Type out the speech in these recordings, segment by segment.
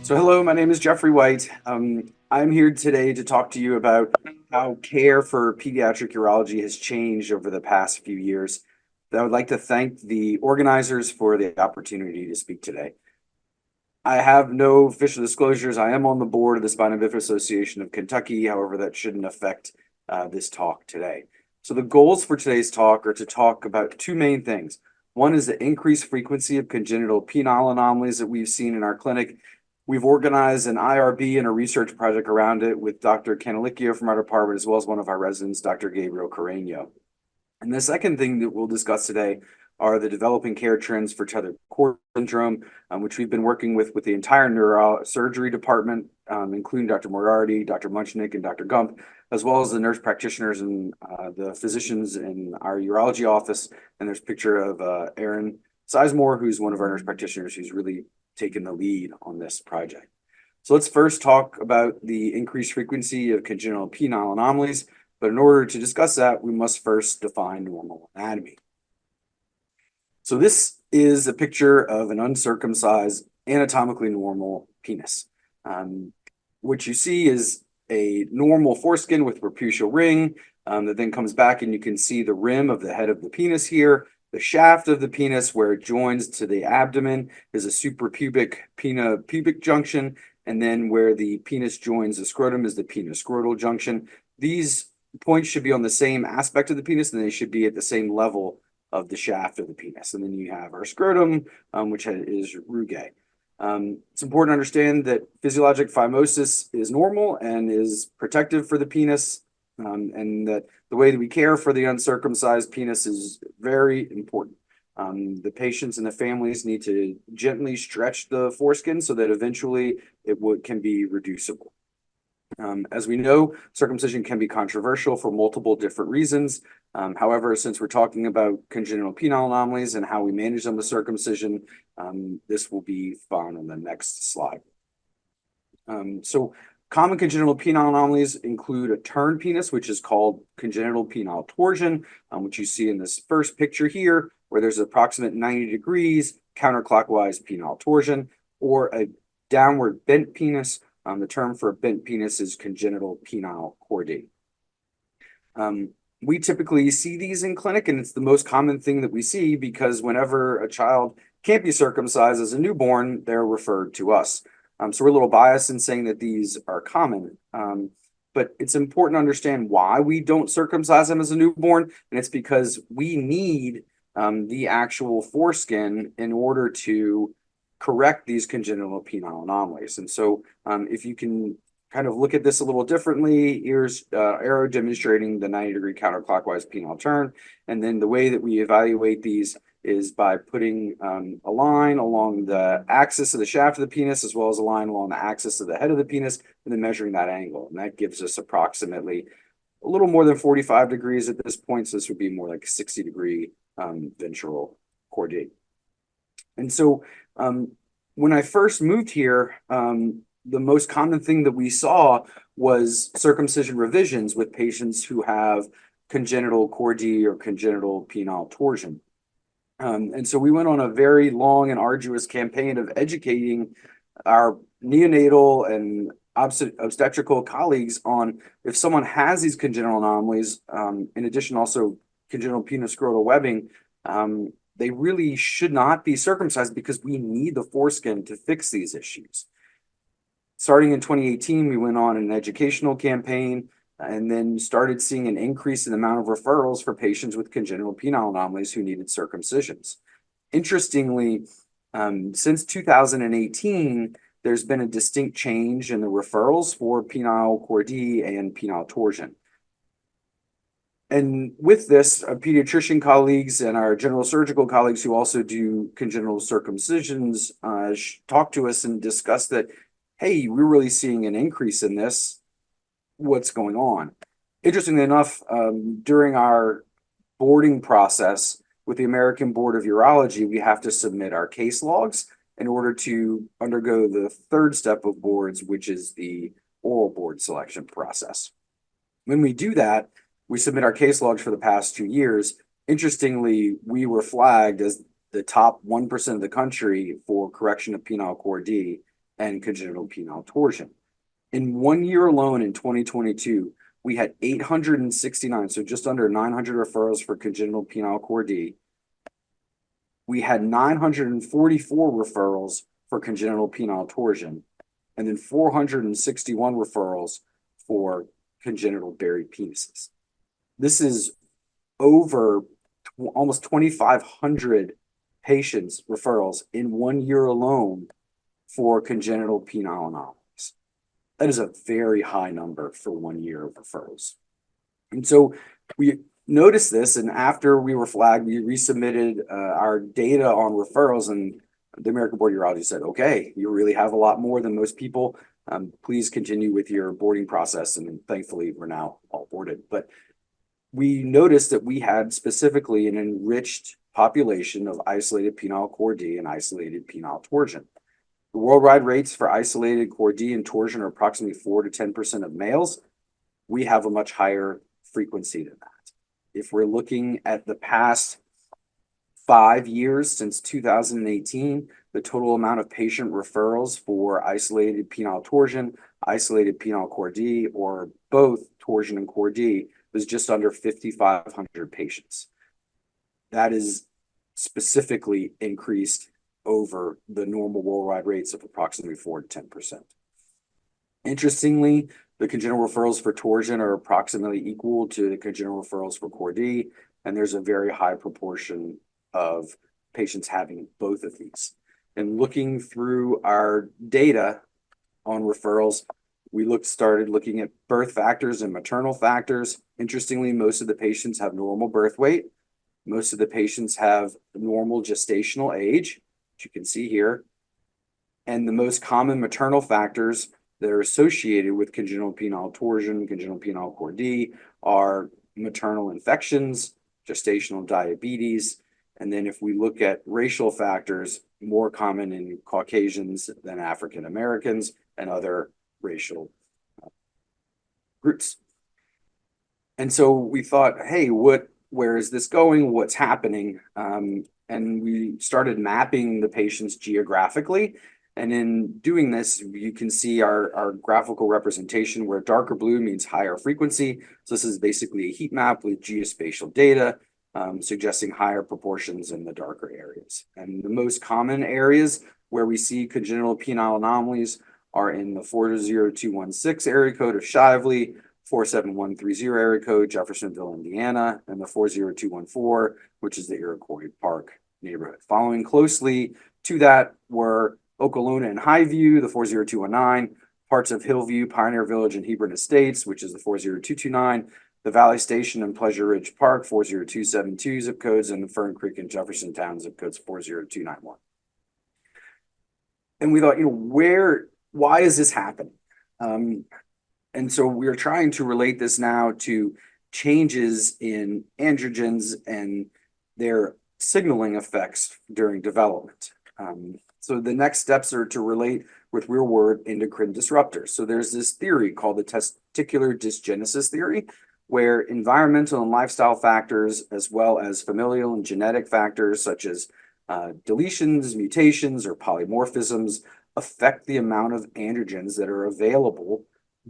So hello, my name is Jeffrey White. I'm here today to talk to you about how care for pediatric urology has changed over the past few years. I would like to thank the organizers for the opportunity to speak today. I have no official disclosures. I am on the board of the Spina Bifida Association of Kentucky. However, that shouldn't affect this talk today. So the goals for today's talk are to talk about two main things. One is the increased frequency of congenital penile anomalies that we've seen in our clinic. We've organized an IRB and a research project around it with Dr. Canalicchio from our department, as well as one of our residents, Dr. Gabriel Carreño. And the second thing that we'll discuss today are the developing care trends for tethered cord syndrome, which we've been working with the entire neurosurgery department, including Dr. Moriarty, Dr. Munchnick, and Dr. Gump, as well as the nurse practitioners and the physicians in our urology office. And there's a picture of Erin Sizemore, who's one of our nurse practitioners who's really taken the lead on this project. So let's first talk about the increased frequency of congenital penile anomalies. But in order to discuss that, we must first define normal anatomy. So this is a picture of an uncircumcised, anatomically normal penis. What you see is a normal foreskin with preputial ring that then comes back, and you can see the rim of the head of the penis here. The shaft of the penis, where it joins to the abdomen, is a suprapubic pubic junction, and then where the penis joins the scrotum is the penis-scrotal junction. These points should be on the same aspect of the penis, and they should be at the same level of the shaft of the penis. And then you have our scrotum, which is rugae. It's important to understand that physiologic phimosis is normal and is protective for the penis, and that the way that we care for the uncircumcised penis is very important. The patients and the families need to gently stretch the foreskin so that eventually it can be reducible. As we know, circumcision can be controversial for multiple different reasons. However, since we're talking about congenital penile anomalies and how we manage them with circumcision, this will be found on the next slide. So common congenital penile anomalies include a turned penis, which is called congenital penile torsion, which you see in this first picture here, where there's approximate 90 degrees counterclockwise penile torsion, or a downward bent penis. The term for a bent penis is congenital penile chordate. We typically see these in clinic, and it's the most common thing that we see because whenever a child can't be circumcised as a newborn, they're referred to us. So we're a little biased in saying that these are common, but it's important to understand why we don't circumcise them as a newborn, and it's because we need the actual foreskin in order to correct these congenital penile anomalies. And so if you can kind of look at this a little differently, here's arrow demonstrating the 90-degree counterclockwise penile turn. And then the way that we evaluate these is by putting a line along the axis of the shaft of the penis, as well as a line along the axis of the head of the penis, and then measuring that angle. And that gives us approximately a little more than 45 degrees at this point. So this would be more like 60-degree ventral chordate. And so when I first moved here, the most common thing that we saw was circumcision revisions with patients who have congenital chordee or congenital penile torsion. And so we went on a very long and arduous campaign of educating our neonatal and obstetrical colleagues on if someone has these congenital anomalies, in addition also congenital penis-scrotal webbing, they really should not be circumcised because we need the foreskin to fix these issues. Starting in 2018, we went on an educational campaign and then started seeing an increase in the amount of referrals for patients with congenital penile anomalies who needed circumcisions. Interestingly, since 2018, there's been a distinct change in the referrals for penile chordee and penile torsion. And with this, our pediatrician colleagues and our general surgical colleagues who also do congenital circumcisions talk to us and discuss that, hey, we're really seeing an increase in this. What's going on? Interestingly enough, during our boarding process with the American Board of Urology, we have to submit our case logs in order to undergo the third step of boards, which is the oral board selection process. When we do that, we submit our case logs for the past 2 years. Interestingly, we were flagged as the top 1% of the country for correction of penile chordee and congenital penile torsion. In 1 year alone in 2022, we had 869, so just under 900 referrals for congenital penile cord D. We had 944 referrals for congenital penile torsion, and then 461 referrals for congenital buried penises. This is over almost 2,500 patients referrals in 1 year alone for congenital penile anomalies. That is a very high number for 1 year of referrals. And so we noticed this, and after we were flagged, we resubmitted our data on referrals, and the American Board of Urology said, okay, you really have a lot more than most people. Please continue with your boarding process. And thankfully, we're now all boarded. But we noticed that we had specifically an enriched population of isolated penile cord D and isolated penile torsion. The worldwide rates for isolated cord D and torsion are approximately 4 to 10% of males. We have a much higher frequency than that. If we're looking at the past 5 years since 2018, the total amount of patient referrals for isolated penile torsion, isolated penile cord D, or both torsion and cord D was just under 5,500 patients. That is specifically increased over the normal worldwide rates of approximately 4 to 10%. Interestingly, the congenital referrals for torsion are approximately equal to the congenital referrals for cord D, and there's a very high proportion of patients having both of these. And looking through our data on referrals, we started looking at birth factors and maternal factors. Interestingly, most of the patients have normal birth weight. Most of the patients have normal gestational age, which you can see here. And the most common maternal factors that are associated with congenital penile torsion, congenital penile cord D, are maternal infections, gestational diabetes, and then if we look at racial factors, more common in Caucasians than African Americans and other racial groups. And so we thought, hey, where is this going? What's happening? And we started mapping the patients geographically. And in doing this, you can see our graphical representation where darker blue means higher frequency. So this is basically a heat map with geospatial data suggesting higher proportions in the darker areas. And the most common areas where we see congenital penile anomalies are in the 40216 area code of Shively, 47130 area code, Jeffersonville, Indiana, and the 40214, which is the Iroquois Park neighborhood. Following closely to that were Okolona and Highview, the 40219, parts of Hillview, Pioneer Village, and Hebron Estates, which is the 40229, the Valley Station and Pleasure Ridge Park, 40272 zip codes, and the Fern Creek and Jeffersontown zip codes, 40291. And we thought, why is this happening? And so we're trying to relate this now to changes in androgens and their signaling effects during development. So the next steps are to relate with real-world endocrine disruptors. So there's this theory called the testicular dysgenesis theory, where environmental and lifestyle factors, as well as familial and genetic factors such as deletions, mutations, or polymorphisms, affect the amount of androgens that are available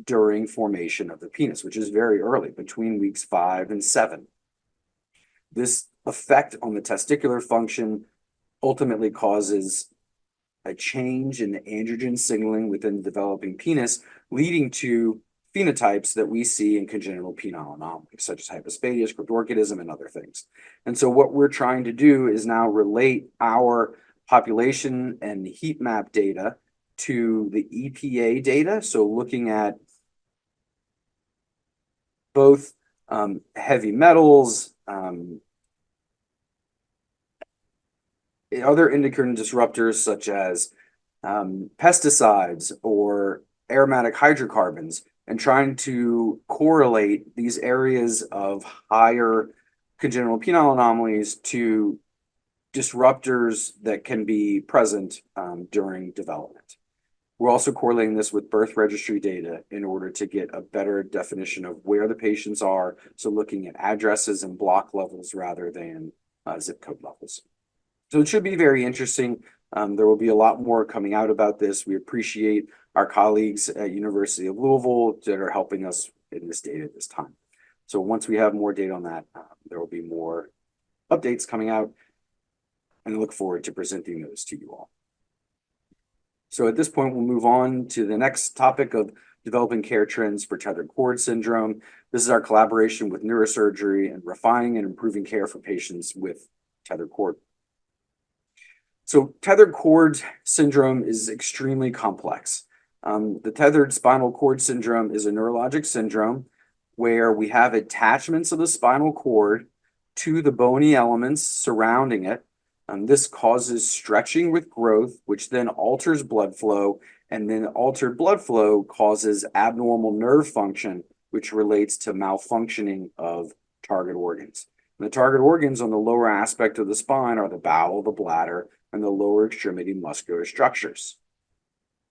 during formation of the penis, which is very early, between weeks 5 and 7. This effect on the testicular function ultimately causes a change in the androgen signaling within the developing penis, leading to phenotypes that we see in congenital penile anomalies, such as hypospadias, cryptorchidism, and other things. And so what we're trying to do is now relate our population and heat map data to the EPA data. So looking at both heavy metals, other endocrine disruptors such as pesticides or aromatic hydrocarbons, and trying to correlate these areas of higher congenital penile anomalies to disruptors that can be present during development. We're also correlating this with birth registry data in order to get a better definition of where the patients are. So looking at addresses and block levels rather than zip code levels. So it should be very interesting. There will be a lot more coming out about this. We appreciate our colleagues at University of Louisville that are helping us in this data at this time. So once we have more data on that, there will be more updates coming out, and I look forward to presenting those to you all. So at this point, we'll move on to the next topic of developing care trends for tethered cord syndrome. This is our collaboration with neurosurgery and refining and improving care for patients with tethered cord. So tethered cord syndrome is extremely complex. The tethered spinal cord syndrome is a neurologic syndrome where we have attachments of the spinal cord to the bony elements surrounding it. This causes stretching with growth, which then alters blood flow, and then altered blood flow causes abnormal nerve function, which relates to malfunctioning of target organs. And the target organs on the lower aspect of the spine are the bowel, the bladder, and the lower extremity muscular structures.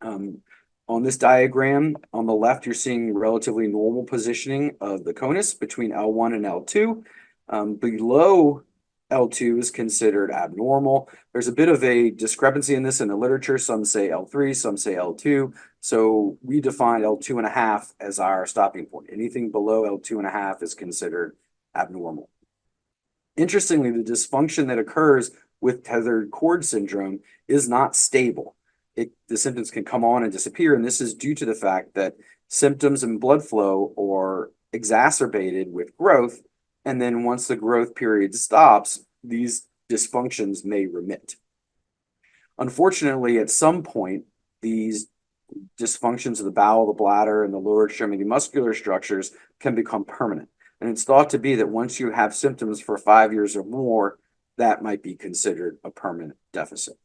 On this diagram, on the left, you're seeing relatively normal positioning of the conus between L1 and L2. Below L2 is considered abnormal. There's a bit of a discrepancy in this in the literature. Some say L3, some say L2. So we define L2 and a half as our stopping point. Anything below L2 and a half is considered abnormal. Interestingly, the dysfunction that occurs with tethered cord syndrome is not stable. The symptoms can come on and disappear, and this is due to the fact that symptoms and blood flow are exacerbated with growth, and then once the growth period stops, these dysfunctions may remit. Unfortunately, at some point, these dysfunctions of the bowel, the bladder, and the lower extremity muscular structures can become permanent. And it's thought to be that once you have symptoms for 5 years or more, that might be considered a permanent deficit.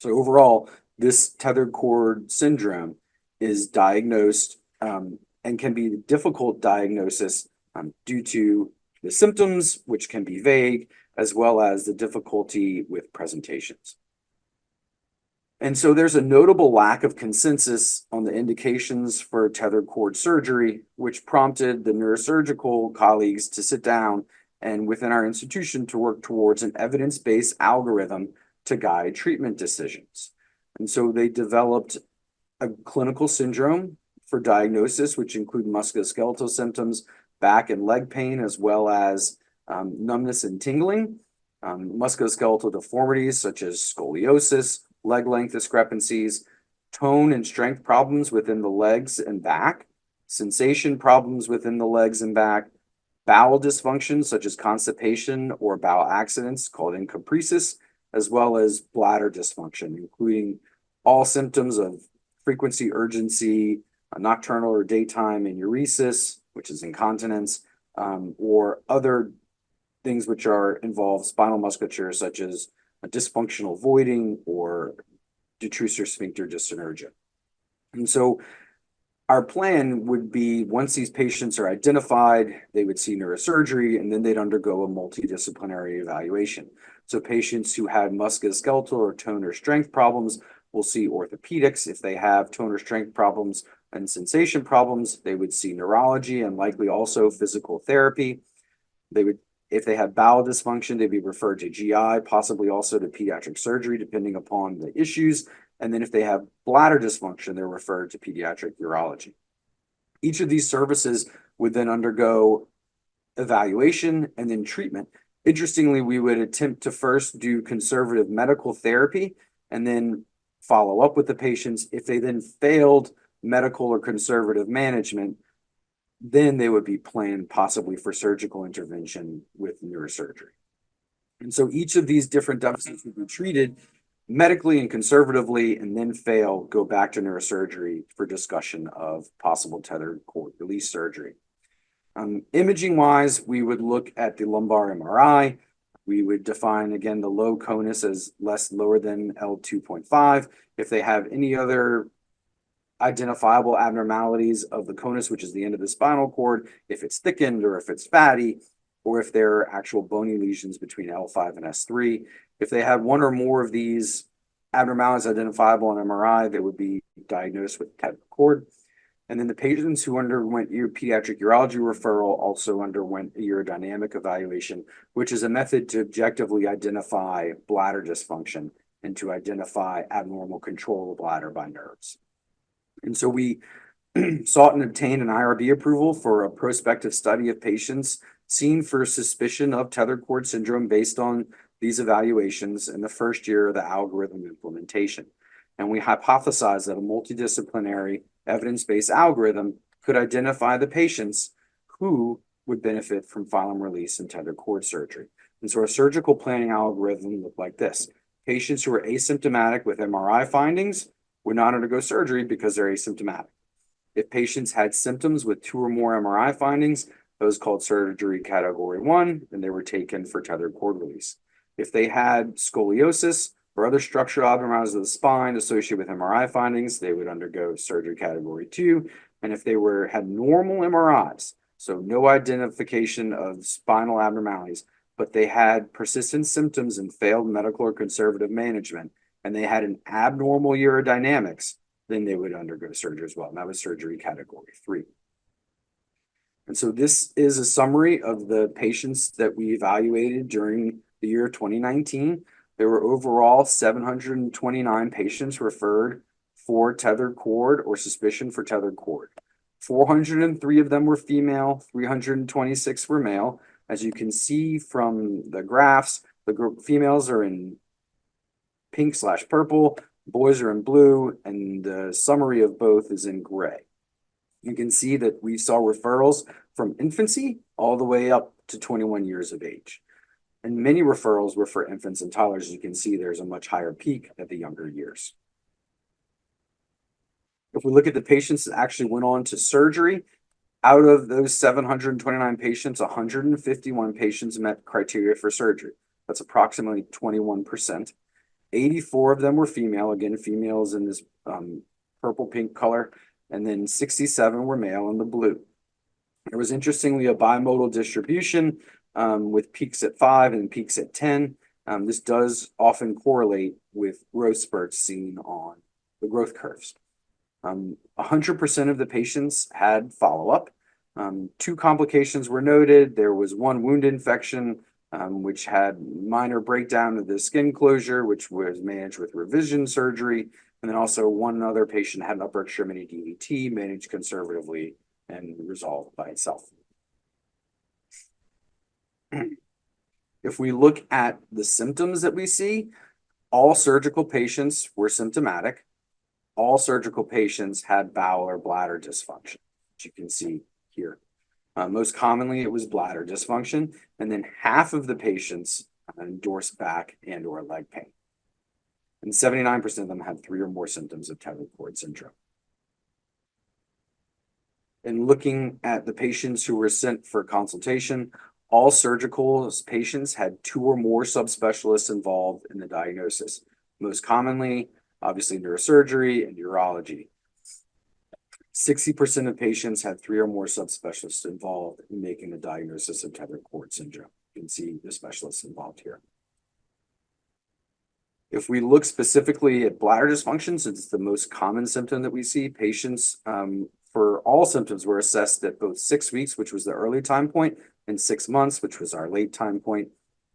So overall, this tethered cord syndrome is diagnosed and can be a difficult diagnosis due to the symptoms, which can be vague, as well as the difficulty with presentations. And so there's a notable lack of consensus on the indications for tethered cord surgery, which prompted the neurosurgical colleagues to sit down and within our institution to work towards an evidence-based algorithm to guide treatment decisions. And so they developed a clinical syndrome for diagnosis, which include musculoskeletal symptoms, back and leg pain, as well as numbness and tingling, musculoskeletal deformities such as scoliosis, leg length discrepancies, tone and strength problems within the legs and back, sensation problems within the legs and back, bowel dysfunction such as constipation or bowel accidents called encopresis, as well as bladder dysfunction, including all symptoms of frequency, urgency, nocturnal or daytime enuresis, which is incontinence, or other things which are involve spinal musculature, such as a dysfunctional voiding or detrusor sphincter dyssynergia. And so our plan would be, once these patients are identified, they would see neurosurgery, and then they'd undergo a multidisciplinary evaluation. So patients who had musculoskeletal or tone or strength problems will see orthopedics. If they have tone or strength problems and sensation problems, they would see neurology and likely also physical therapy. If they have bowel dysfunction, they'd be referred to GI, possibly also to pediatric surgery, depending upon the issues. And then if they have bladder dysfunction, they're referred to pediatric urology. Each of these services would then undergo evaluation and then treatment. Interestingly, we would attempt to first do conservative medical therapy and then follow up with the patients. If they then failed medical or conservative management, then they would be planned possibly for surgical intervention with neurosurgery. And so each of these different deficits would be treated medically and conservatively, and then go back to neurosurgery for discussion of possible tethered cord release surgery. Imaging wise, we would look at the lumbar MRI. We would define, again, the low conus as lower than L2.5. If they have any other identifiable abnormalities of the conus, which is the end of the spinal cord, if it's thickened or if it's fatty, or if there are actual bony lesions between L5 and S3. If they had one or more of these abnormalities identifiable on MRI, they would be diagnosed with tethered cord. And then the patients who underwent pediatric urology referral also underwent a urodynamic evaluation, which is a method to objectively identify bladder dysfunction and to identify abnormal control of the bladder by nerves. And so we sought and obtained an IRB approval for a prospective study of patients seen for suspicion of tethered cord syndrome based on these evaluations in the first year of the algorithm implementation. And we hypothesized that a multidisciplinary evidence-based algorithm could identify the patients who would benefit from phylum release and tethered cord surgery. And so our surgical planning algorithm looked like this. Patients who are asymptomatic with MRI findings would not undergo surgery because they're asymptomatic. If patients had symptoms with 2 or more MRI findings, those called surgery category 1, then they were taken for tethered cord release. If they had scoliosis or other structural abnormalities of the spine associated with MRI findings, they would undergo surgery category 2. And if they had normal MRIs, so no identification of spinal abnormalities, but they had persistent symptoms and failed medical or conservative management, and they had an abnormal urodynamics, then they would undergo surgery as well. And that was surgery category 3. And so this is a summary of the patients that we evaluated during the year 2019. There were overall 729 patients referred for tethered cord or suspicion for tethered cord. 403 of them were female, 326 were male. As you can see from the graphs, the females are in pink/purple, boys are in blue, and the summary of both is in gray. You can see that we saw referrals from infancy all the way up to 21 years of age. And many referrals were for infants and toddlers. As you can see, there's a much higher peak at the younger years. If we look at the patients that actually went on to surgery, out of those 729 patients, 151 patients met criteria for surgery. That's approximately 21%. 84 of them were female. Again, females in this purple-pink color. And then 67 were male in the blue. There was interestingly a bimodal distribution with peaks at 5 and peaks at 10. This does often correlate with growth spurts seen on the growth curves. 100% of the patients had follow-up. 2 complications were noted. There was 1 wound infection, which had minor breakdown of the skin closure, which was managed with revision surgery. And then also 1 other patient had an upper extremity DVT managed conservatively and resolved by itself. If we look at the symptoms that we see, all surgical patients were symptomatic. All surgical patients had bowel or bladder dysfunction, which you can see here. Most commonly, it was bladder dysfunction, and then half of the patients endorsed back and or leg pain. And 79% of them had 3 or more symptoms of tethered cord syndrome. And looking at the patients who were sent for consultation, all surgical patients had 2 or more subspecialists involved in the diagnosis. Most commonly, obviously, neurosurgery and urology. 60% of patients had 3 or more subspecialists involved in making the diagnosis of tethered cord syndrome. You can see the specialists involved here. If we look specifically at bladder dysfunction, since it's the most common symptom that we see, patients for all symptoms were assessed at both 6 weeks, which was the early time point, and 6 months, which was our late time point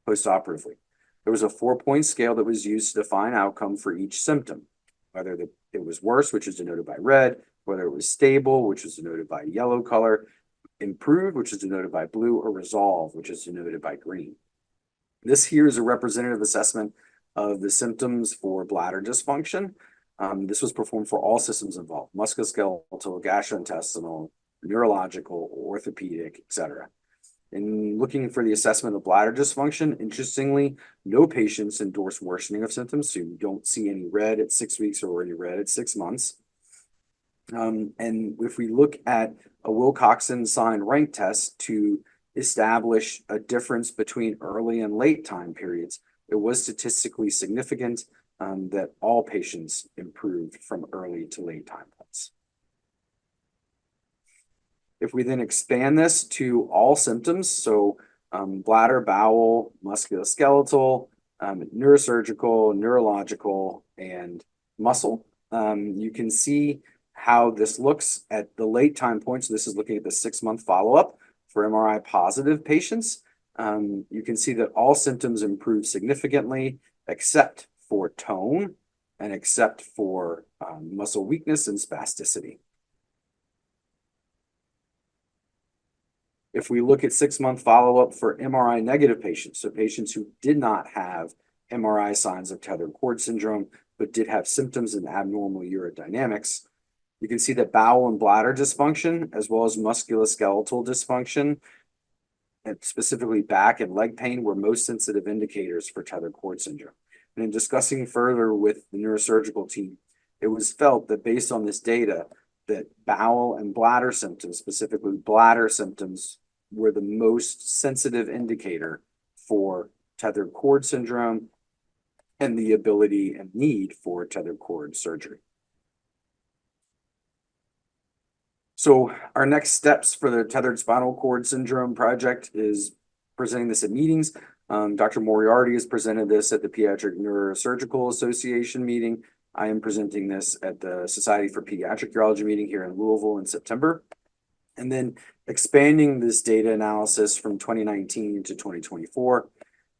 postoperatively. There was a 4-point scale that was used to define outcome for each symptom, whether it was worse, which is denoted by red, whether it was stable, which is denoted by yellow color, improved, which is denoted by blue, or resolved, which is denoted by green. This here is a representative assessment of the symptoms for bladder dysfunction. This was performed for all systems involved: musculoskeletal, gastrointestinal, neurological, orthopedic, etc. In looking for the assessment of bladder dysfunction, interestingly, no patients endorsed worsening of symptoms, so you don't see any red at 6 weeks or any red at 6 months. And if we look at a Wilcoxon sign rank test to establish a difference between early and late time periods, it was statistically significant that all patients improved from early to late time points. If we then expand this to all symptoms, so bladder, bowel, musculoskeletal, neurosurgical, neurological, and muscle, you can see how this looks at the late time points. So this is looking at the 6-month follow-up for MRI positive patients. You can see that all symptoms improve significantly except for tone and except for muscle weakness and spasticity. If we look at 6-month follow-up for MRI negative patients, so patients who did not have MRI signs of tethered cord syndrome, but did have symptoms and abnormal urodynamics, you can see that bowel and bladder dysfunction, as well as musculoskeletal dysfunction, and specifically back and leg pain, were most sensitive indicators for tethered cord syndrome. And in discussing further with the neurosurgical team, it was felt that based on this data, that bowel and bladder symptoms, specifically bladder symptoms, were the most sensitive indicator for tethered cord syndrome and the ability and need for tethered cord surgery. So our next steps for the tethered spinal cord syndrome project is presenting this at meetings. Dr. Moriarty has presented this at the Pediatric Neurosurgical Association meeting. I am presenting this at the Society for Pediatric Urology meeting here in Louisville in September. And then expanding this data analysis from 2019 to 2024,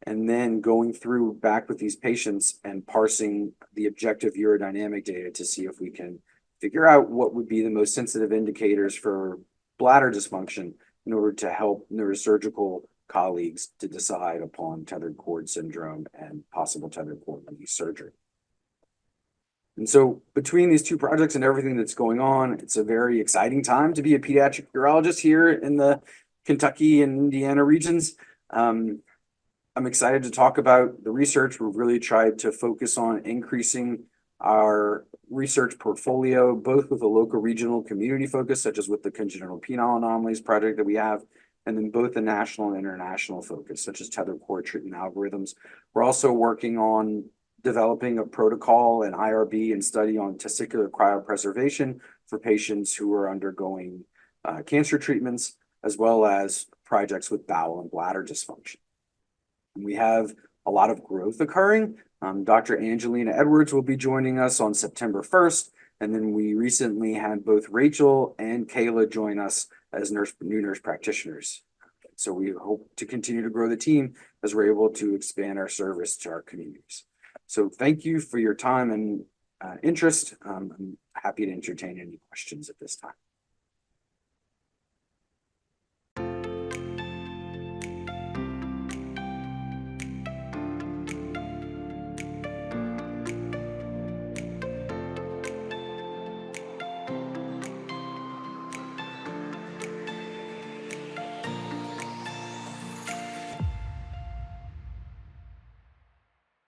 and then going through back with these patients and parsing the objective urodynamic data to see if we can figure out what would be the most sensitive indicators for bladder dysfunction in order to help neurosurgical colleagues to decide upon tethered cord syndrome and possible tethered cord release surgery. And so between these two projects and everything that's going on, it's a very exciting time to be a pediatric urologist here in the Kentucky and Indiana regions. I'm excited to talk about the research. We've really tried to focus on increasing our research portfolio, both with a local regional community focus, such as with the congenital penile anomalies project that we have, and then both the national and international focus, such as tethered cord treatment algorithms. We're also working on developing a protocol and IRB and study on testicular cryopreservation for patients who are undergoing cancer treatments, as well as projects with bowel and bladder dysfunction. And we have a lot of growth occurring. Dr. Angelina Edwards will be joining us on September 1st. And then we recently had both Rachel and Kayla join us as new nurse practitioners. So we hope to continue to grow the team as we're able to expand our service to our communities. So thank you for your time and interest. I'm happy to entertain any questions at this time.